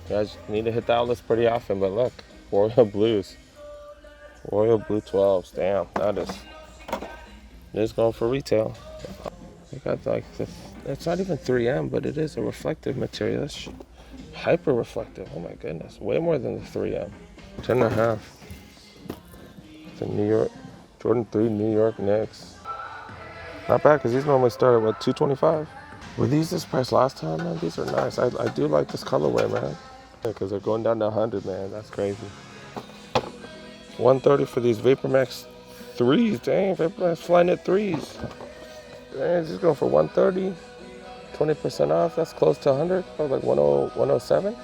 You guys need to hit the outlets pretty often, but look, Royal Blues. Royal Blue 12s. Damn, that is. It's going for retail. They got like this. It's not even 3M, but it is a reflective material. It's hyper reflective. Oh my goodness. Way more than the 3M. 10 and a half. It's a New York. Jordan 3 New York Knicks. Not bad, because these normally start at what, $225? Were these this price last time, man? These are nice. I do like this colorway, man. Yeah, because they're going down to 100, man. That's crazy. 130 for these VaporMax 3s. Dang, VaporMax flying at 3s. Dang, just going for 130. 20% off. That's close to 100. Probably like 107.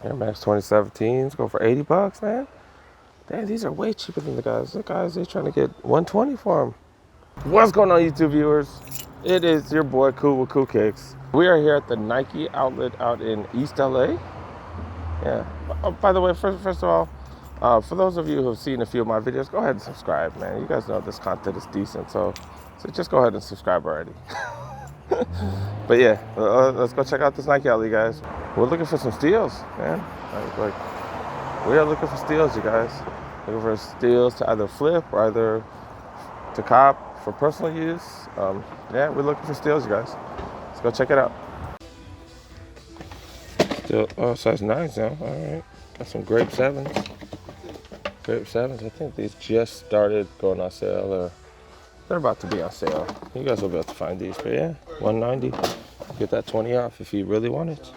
Air Max 2017s go for 80 bucks, man. Dang, these are way cheaper than the guys. The guys, they're trying to get 120 for them. What's going on, YouTube viewers? It is your boy Cool with Cool Kicks. We are here at the Nike outlet out in East LA. Yeah. Oh, by the way, first of all, for those of you who have seen a few of my videos, go ahead and subscribe, man. You guys know this content is decent, so just go ahead and subscribe already. But yeah, let's go check out this Nike outlet, guys. We're looking for some steals, man. Like we are looking for steals, you guys. Looking for steals to either flip or either to cop for personal use. Yeah, we're looking for steals, you guys. Let's go check it out. Still, size 9s now. All right, got some grape 7s. Grape 7s. I think these just started going on sale, or they're about to be on sale. You guys will be able to find these, but yeah, $190. Get that 20 off if you really want it.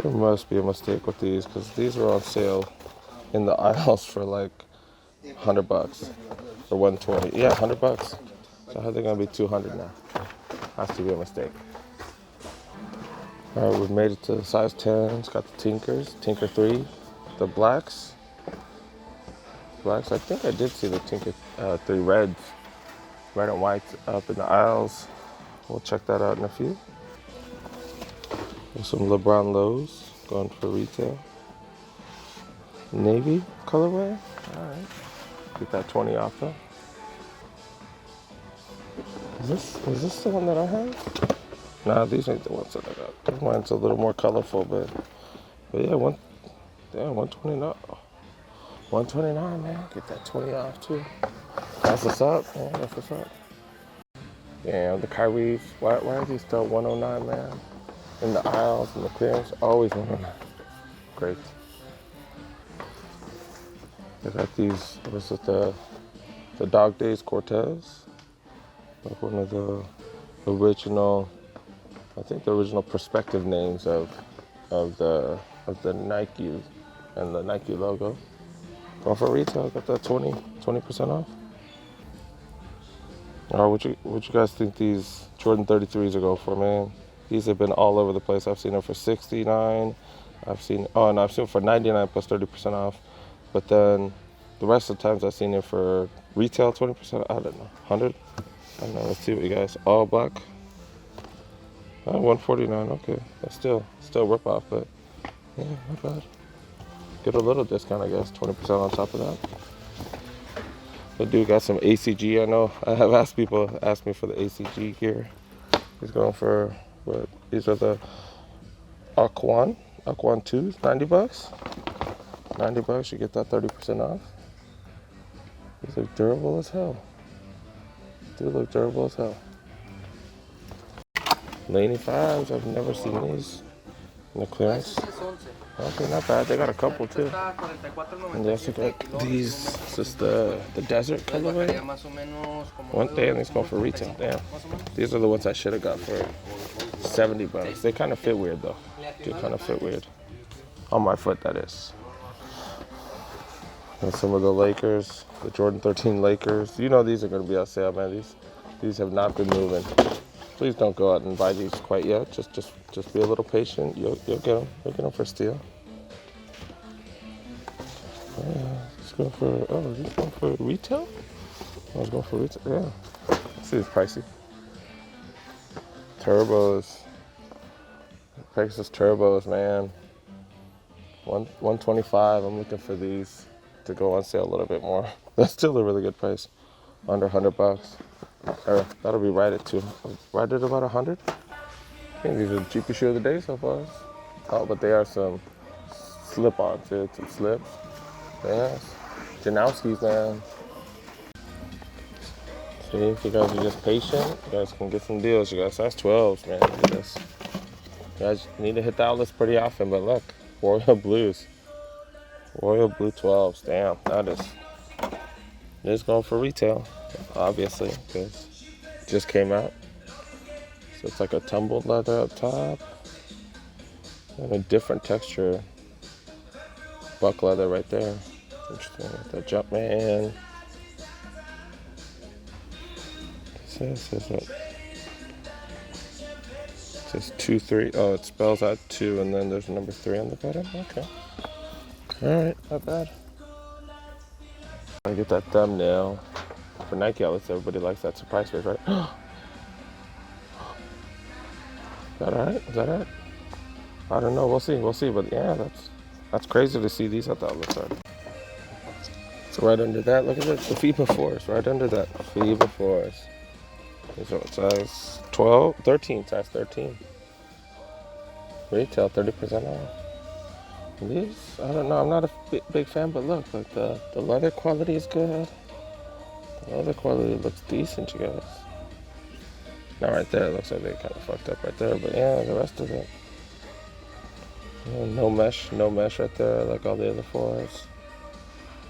There must be a mistake with these, because these are on sale in the aisles for like $100 or 120. Yeah, $100. So how are they gonna be 200 now? Has to be a mistake. All right, we've made it to size 10. It's got the Tinker 3, the blacks. I think I did see the Tinker 3 reds, red and white up in the aisles. We'll check that out in a few. There's some LeBron lows going for retail. Navy colorway. All right. Get that 20 off though. Is this the one that I have? Nah, these ain't the ones that I got. Mine's a little more colorful, but yeah, 129. 129, man. Get that 20 off too. That's what's up, man. That's what's up. Damn, the Kyries. Why are these still 109, man? In the aisles and the clearance, always 109. Great. I got these. This is the Dog Days Cortez. Like one of the original, I think the original perspective names of the Nike and the Nike logo. Going for retail, got that 20% off. All right, what you guys think these Jordan 33s are going for, man? These have been all over the place. I've seen them for 69. I've seen them for 99 plus 30% off. But then the rest of the times I've seen it for retail 20%. I don't know, 100. I don't know. Let's see what you guys. All black. 149. Okay, that's still rip off, but yeah, not bad. Get a little discount, I guess. 20% on top of that. But dude got some ACG. I know I have asked me for the ACG gear. He's going for what? These are the Aquan 2s, $90. $90, you get that 30% off. These look durable as hell. They look durable as hell. Laney 5s, I've never seen these in the clearance. Okay, not bad. They got a couple too. And they also got these. This is the desert colorway. One day and it's going for retail. Damn. These are the ones I should have got for $70. They kind of fit weird though. They kind of fit weird. On my foot, that is. And some of the Lakers, the Jordan 13 Lakers. You know these are going to be on sale, man. These have not been moving. Please don't go out and buy these quite yet. Just be a little patient. You'll get them. You'll get them for steal. Let's go for. Oh, are these going for retail? I was going for retail. Yeah. This is pricey. Turbos. Pegasus Turbos, man. 125. I'm looking for these to go on sale a little bit more. That's still a really good price. Under $100. Or that'll be right at about 100. think these are the cheapest shoe of the day so far. Oh, but they are some slip-ons, too, some slips. Yes. Janowski's, man. See, if you guys are just patient, you guys can get some deals. You guys, size 12s, man. Look at this. You guys need to hit the outlets pretty often, but look, Royal Blues. Royal Blue 12s. Damn, that is. It is going for retail, obviously, because it just came out. So it's like a tumbled leather up top and a different texture. Buck leather right there. Interesting. The Jumpman. It says 2, 3. Oh, it spells out 2, and then there's number 3 on the bottom. Okay. All right, not bad. I get that thumbnail for Nike outlets. Everybody likes that surprise face, right? Is that all right? Is that all right? I don't know. We'll see. But yeah, that's crazy to see these at the outlets. So right under that, look at this. The FIBA 4s, right under that. FIBA 4s. These are size 12, 13, size 13. Retail 30% off. These, I don't know, I'm not a big fan, but look, like the leather quality is good. The leather quality looks decent, you guys. Now right there, it looks like they kind of fucked up right there, but yeah, the rest of it. Yeah, no mesh right there, like all the other 4s.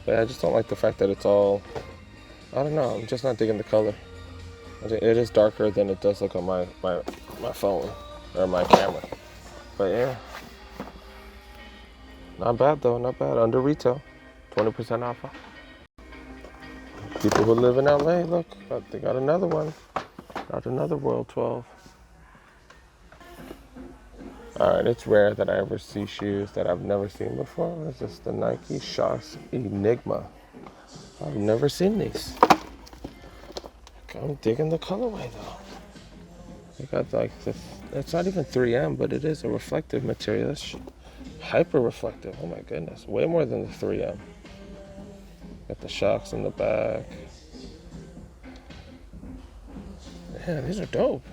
But I just don't like the fact that it's all, I don't know, I'm just not digging the color. It is darker than it does look on my phone or my camera. But yeah, not bad though, not bad. Under retail, 20% off. People who live in LA, look, they got another one. Got another Royal 12. All right, it's rare that I ever see shoes that I've never seen before. It's just the Nike Shox Enigma. I've never seen these. I'm digging the colorway though. They got like this, it's not even 3M, but it is a reflective material. It's hyper reflective. Oh my goodness, way more than the 3M. Got the Shox in the back. Man, these are dope.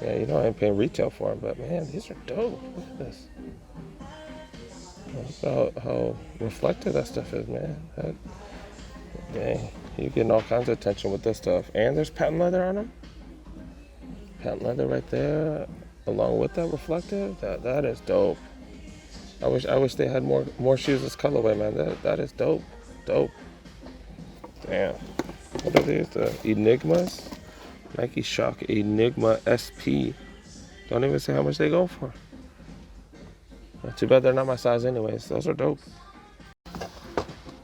Yeah, you know I ain't paying retail for them, but man, these are dope. Look at this. Look how reflective that stuff is, man. Dang, you're getting all kinds of attention with this stuff. And there's patent leather on them. Patent leather right there, along with that reflective. That is dope. I wish they had more shoes this colorway, man. That is dope. Dope. Damn. What are these? The Enigmas? Nike Shox Enigma SP. Don't even say how much they go for. Too bad they're not my size anyways. Those are dope.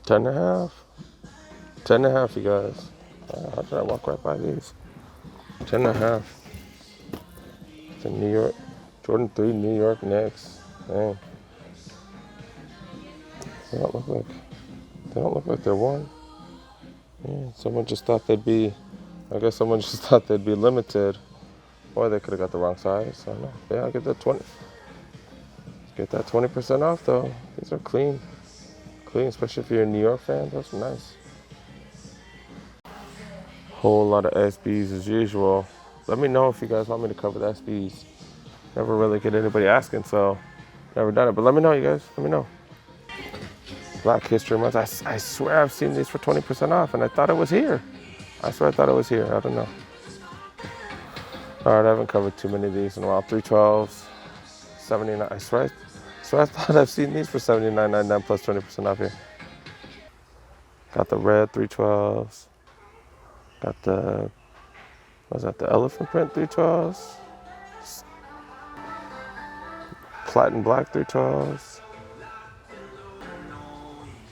10.5. 10.5, you guys. How did I walk right by these? 10.5. It's a New York Jordan 3 New York Knicks. Dang. They don't look like they're worn. Yeah, someone just thought they'd be. I guess someone just thought they'd be limited, or they could have got the wrong size. I don't know. Yeah, I'll get that 20. Get that 20% off though. These are clean, especially if you're a New York fan. Those are nice. Whole lot of SBs as usual. Let me know if you guys want me to cover the SBs. Never really get anybody asking, so never done it. But let me know, you guys. Let me know. Black History Month. I swear I've seen these for 20% off, and I thought it was here. I swear I thought it was here. I don't know. All right, I haven't covered too many of these in a while. 312s, 79. I swear I thought I've seen these for $79.99 plus 20% off here. Got the red 312s. Got the, was that the elephant print 312s? Platinum black 312s.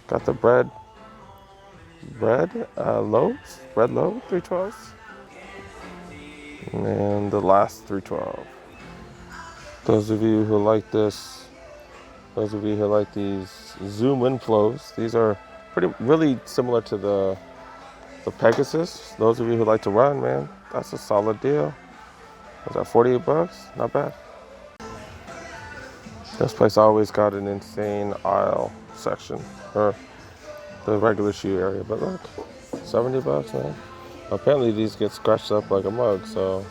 Got the red low 312s. And the last 312. Those of you who like this, those of you who like these zoom in flows, these are really similar to the Pegasus. Those of you who like to run, man, that's a solid deal. Was that $48? Not bad. This place always got an insane aisle section, or the regular shoe area, but look, $70, man. Apparently these get scratched up like a mug, so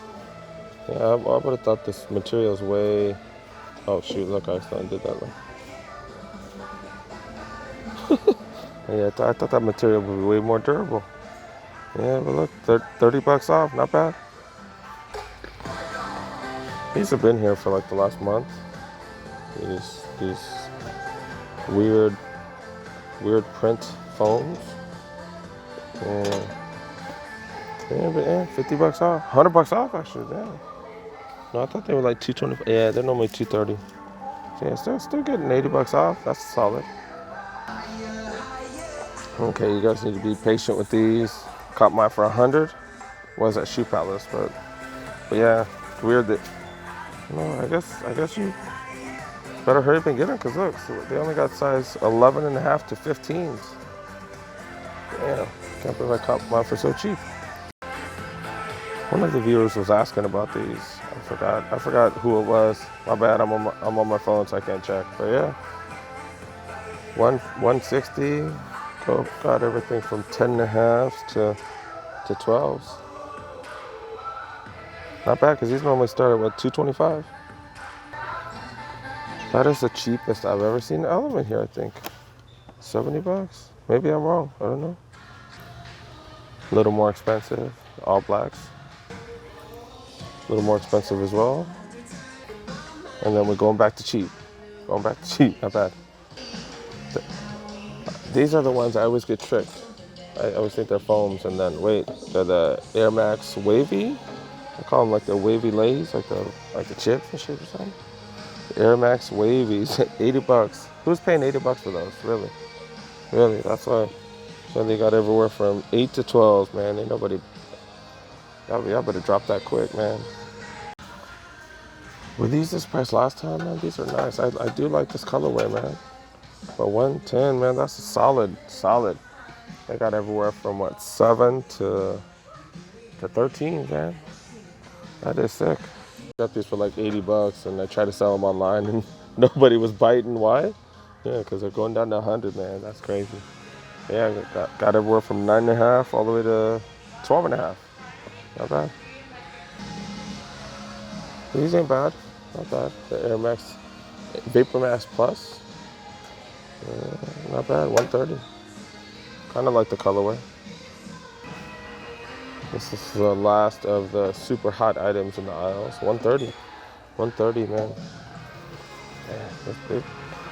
Yeah, I would have thought this material is way. Oh shoot! Look, I accidentally did that. Yeah, I thought that material would be way more durable. Yeah, but look, $30 off, not bad. These have been here for like the last month. These weird print foams. Yeah, but yeah, $50 off, $100 off actually. Damn. No, I thought they were like $225. Yeah, they're normally $230. So yeah, still getting $80 off. That's solid. Okay, you guys need to be patient with these. Caught mine for 100. Was at Shoe Palace, but yeah, it's weird that. No, I guess you better hurry up and get them, because look, so they only got size 11.5 to 15s. Damn, can't believe I caught mine for so cheap. One of the viewers was asking about these. I forgot who it was. My bad. I'm on my phone, so I can't check. But yeah, 160. Got everything from 10.5s to 12s. Not bad, because these normally start at what, $225. That is the cheapest I've ever seen an element here. I think $70. Maybe I'm wrong. I don't know. A little more expensive. All blacks. A little more expensive as well. And then we're going back to cheap. Not bad. These are the ones I always get tricked. I always think they're foams, and then wait, they're the Air Max Wavy. I call them like the wavy lays, like the chips and shit or something. The Air Max Wavies, $80. Who's paying $80 for those? Really? That's why. So they got everywhere from 8 to 12, man. Ain't nobody. Y'all better drop that quick, man. Were these this price last time, man? These are nice. I do like this colorway, man. But 110, man, that's a solid. They got everywhere from what, 7 to 13, man. That is sick. Got these for like $80, and I tried to sell them online, and nobody was biting. Why? Yeah, because they're going down to 100, man. That's crazy. Yeah, got everywhere from 9.5 all the way to 12.5. Not bad. These ain't bad. Not bad. The Air Max VaporMax Plus. Not bad. 130. Kind of like the colorway. This is the last of the super hot items in the aisles. 130, man. Yeah,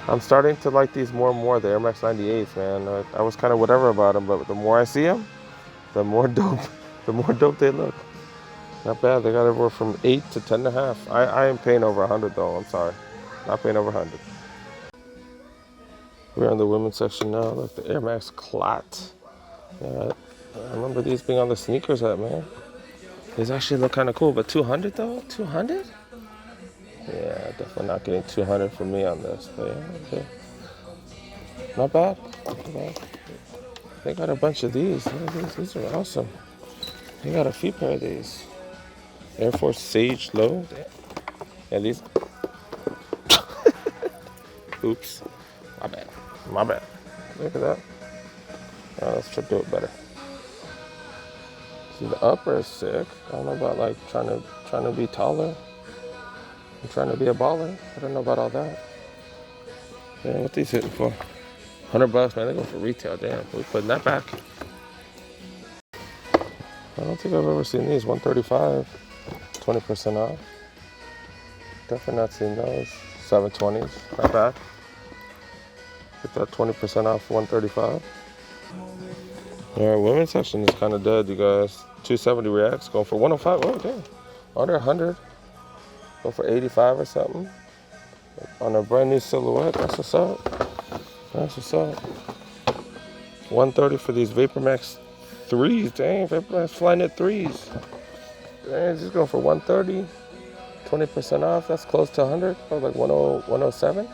I'm starting to like these more and more, the Air Max 98s, man. I was kind of whatever about them, but the more I see them, the more dope they look. Not bad. They got everywhere from 8 to 10.5. I ain't paying over 100 though. I'm sorry. Not paying over 100. We're in the women's section now. Look, the Air Max Clot. Yeah, I remember these being on the sneakers hat, man. These actually look kind of cool, but 200 though? 200? Yeah, definitely not getting 200 for me on this. But yeah, okay. Not bad. They got a bunch of these. These are awesome. They got a few pair of these. Air Force Sage Low. Yeah, these. Oops. My bad. Look at that. Let's try to do it better. See, the upper is sick. I don't know about like trying to be taller. I'm trying to be a baller. I don't know about all that. Yeah, what these hitting for? $100, man. They go for retail. Damn, we putting that back. I don't think I've ever seen these. 135, 20% off. Definitely not seen those. 720s, not bad. Get that 20% off 135. All right, women's section is kind of dead, you guys. 270 Reacts going for 105. Oh, damn. Under 100. Go for 85 or something. On a brand new silhouette. That's what's up. 130 for these VaporMax 3s. Dang, VaporMax flying at 3s. Dang, just going for 130. 20% off. That's close to 100. Probably like 107.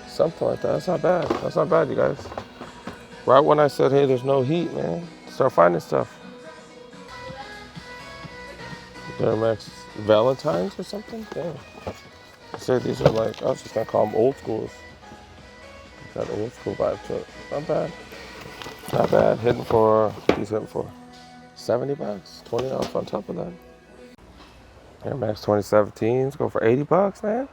Something like that. That's not bad, you guys. Right when I said, hey, there's no heat, man. Start finding stuff. Air Max Valentine's or something? Damn. I said these are like, I was just gonna call them old schools. Got an old school vibe to it. Not bad. These hitting for $70. 20 off on top of that. Air Max 2017s go for 80 bucks, man.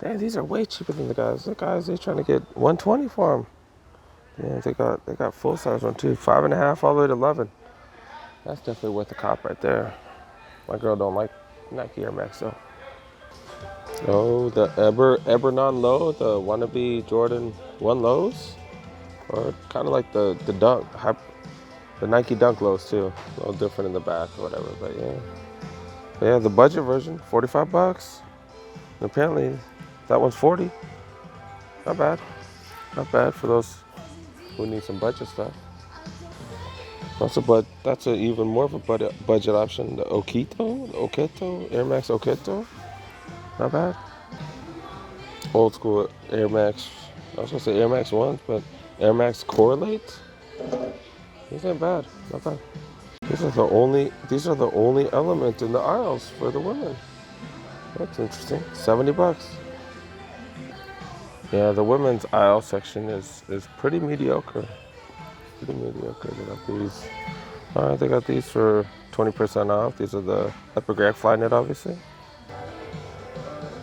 Damn, these are way cheaper than the guys. The guys, they trying to get 120 for them. Yeah, they got full size one too. 5.5 all the way to 11. That's definitely worth a cop right there. My girl don't like Nike Air Max though. Oh, the Ebernon low, the wannabe Jordan 1 lows, or kind of like the Dunk, the Nike Dunk lows too. A little different in the back or whatever, but yeah, the budget version, 45 bucks. And apparently, that one's 40. Not bad, not bad for those who need some budget stuff. That's even more of a budget option. The Oketo, Air Max Oketo, not bad. Old school Air Max. I was gonna say Air Max ones, but Air Max Correlate. These ain't bad, not bad. These are the only element in the aisles for the women. That's interesting. 70 bucks. Yeah, the women's aisle section is pretty mediocre. Pretty mediocre. They got these. All right, they got these for 20% off. These are the Epigrat Flyknit, obviously.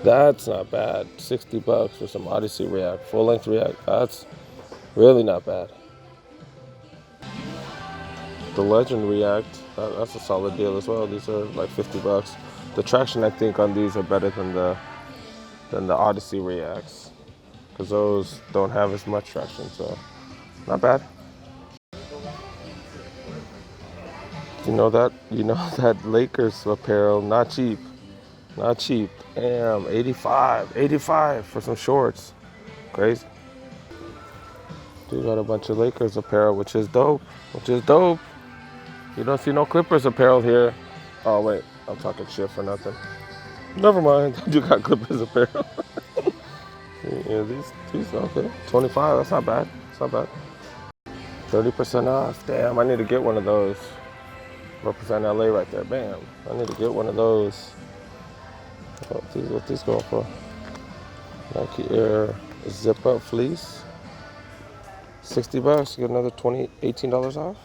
That's not bad. 60 bucks for some Odyssey React, full length React. That's really not bad. The Legend React, that's a solid deal as well. These are like 50 bucks. The traction, I think, on these are better than the Odyssey Reacts, because those don't have as much traction, so not bad. You know that Lakers apparel, not cheap. Not cheap. Damn, 85 for some shorts. Crazy. Dude got a bunch of Lakers apparel, which is dope. You don't see no Clippers apparel here. Oh wait, I'm talking shit for nothing. Never mind. You got Clippers apparel. Yeah, these okay. 25. That's not bad. It's not bad. 30% off. Damn, I need to get one of those. Represent LA right there. Bam. I need to get one of those. What these going for? Nike Air zip up fleece. 60 bucks. Get another $18 off.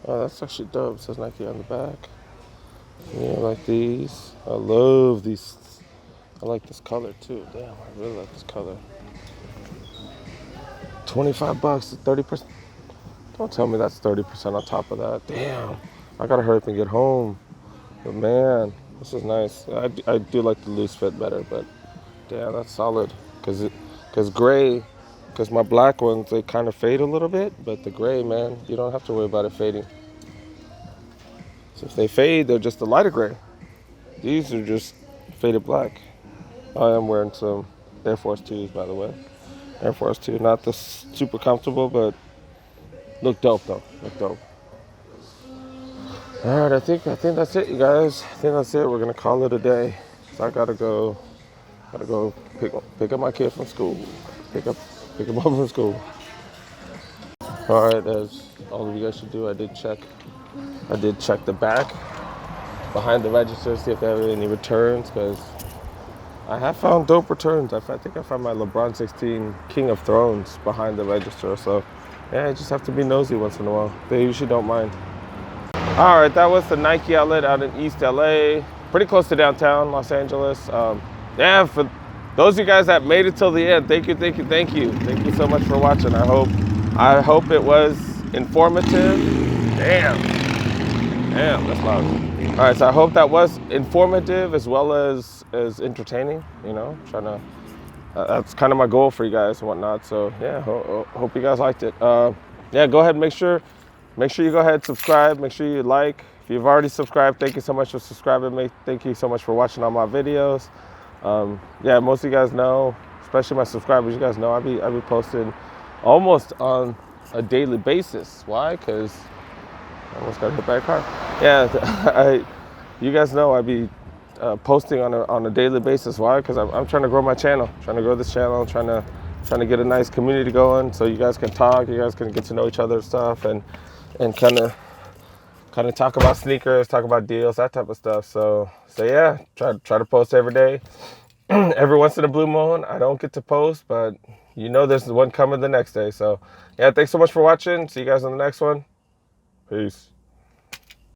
Oh, that's actually dope. It says Nike on the back. Yeah, I like these. I love these. I like this color too. Damn, I really like this color. 25 bucks, 30%. Don't tell me that's 30% on top of that. Damn, I gotta hurry up and get home. But man, this is nice. I do like the loose fit better, but damn, that's solid. Cause gray, cause my black ones, they kind of fade a little bit, but the gray, man, you don't have to worry about it fading. So if they fade, they're just a lighter gray. These are just faded black. I am wearing some Air Force 2s, by the way. Air Force 2, not the super comfortable, but look dope though. Look dope. All right, I think that's it, you guys. I think that's it. We're gonna call it a day. So I gotta go pick up my kid from school. Pick him up from school. All right, as all of you guys should do, I did check the back behind the register, see if they have any returns, because I have found dope returns. I think I found my LeBron 16 King of Thrones behind the register. So yeah, I just have to be nosy once in a while. They usually don't mind. All right, that was the Nike outlet out in East LA, pretty close to downtown Los Angeles. Yeah, for those of you guys that made it till the end, thank you so much for watching. I hope it was informative. Damn, that's loud. All right, so I hope that was informative as well as entertaining. You know, that's kind of my goal for you guys and whatnot. So yeah, hope you guys liked it. Yeah, go ahead and make sure you go ahead and subscribe. Make sure you like. If you've already subscribed, thank you so much for subscribing. Thank you so much for watching all my videos. Yeah, most of you guys know, especially my subscribers, you guys know I be posting almost on a daily basis. Why? Because I almost got hit by a car. Yeah, you guys know I be posting on a daily basis. Why? Because I'm trying to grow my channel, trying to grow this channel, trying to get a nice community going, so you guys can talk, you guys can get to know each other and stuff, and kind of talk about sneakers, talk about deals, that type of stuff. So yeah, try to post every day. Every once in a blue moon, I don't get to post, but you know there's one coming the next day. So yeah, thanks so much for watching. See you guys on the next one. Peace.